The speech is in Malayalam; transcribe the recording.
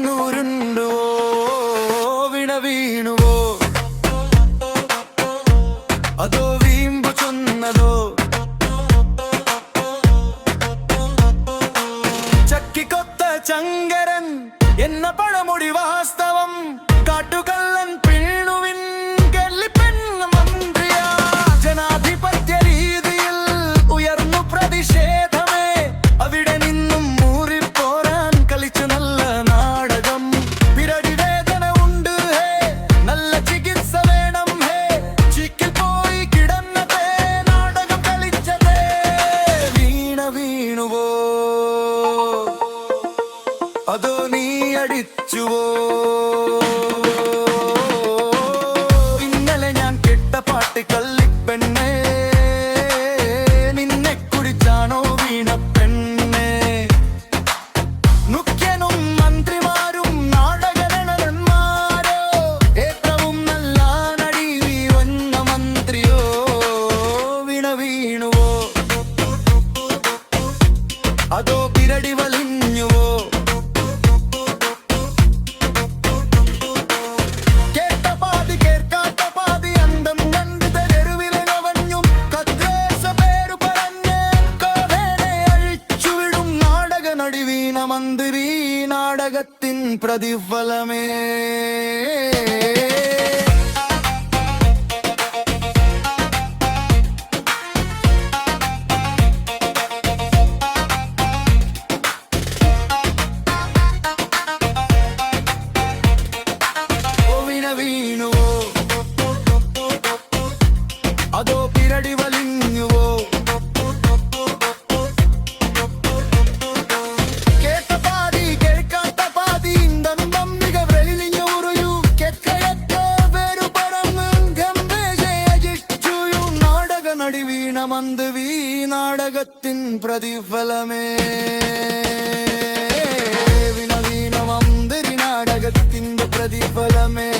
വന്നുരുണ്ടുവോ വിണ വീണുവോ അതോ വീമ്പു ചൊന്നതോ ചക്കിക്കൊത്ത ചങ്കരൻ എന്ന പഴമൊഴി വാസ്തവം കാട്ടുകള്ളൻ പിണ്ണുവിൻ ഗല്ലിപ്പെണ്ണ മന്ത്രിയ ജനാധിപത്യ രീതിയിൽ ഉയർന്നു പ്രതിഷേധമേ അവിടെ നിന്നും മൂറിപ്പോരാൻ കളിച്ചു നല്ല നാടകം പിരടി വേദന ഉണ്ട് ഹേ നല്ല ചികിത്സ വേണം ഹേ ചിക്കിൽ പോയി കിടന്നതേ നാടകം കളിച്ചതേ വീണ വീണുവോ അതോ നീ അടിച്ചുവോ ഇന്നലെ ഞാൻ കേട്ട പാട്ട് കള്ളിപ്പെണ്ണേ നിന്നെ കുറിച്ചാണോ വീണ പെണ്ണേ മുഖ്യനും മന്ത്രിമാരും നാടകനടന്മാരോ ഏറ്റവും നല്ല നടി വന്ന മന്ത്രിയോ വീണ വീണുവോ അതോ പിരടി വലിഞ്ഞുവോ മന്ത്രി നാടകത്തിൻ പ്രതിഫലമേ വീണുവോ അതോ പിരടി വലിഞ്ഞുവോ വീണ മന്ത്രി നാടകത്തിൻ പ്രതിഫലമേ വീണ മന്ത്രി നാടകത്തിൻ്റെ പ്രതിഫലമേ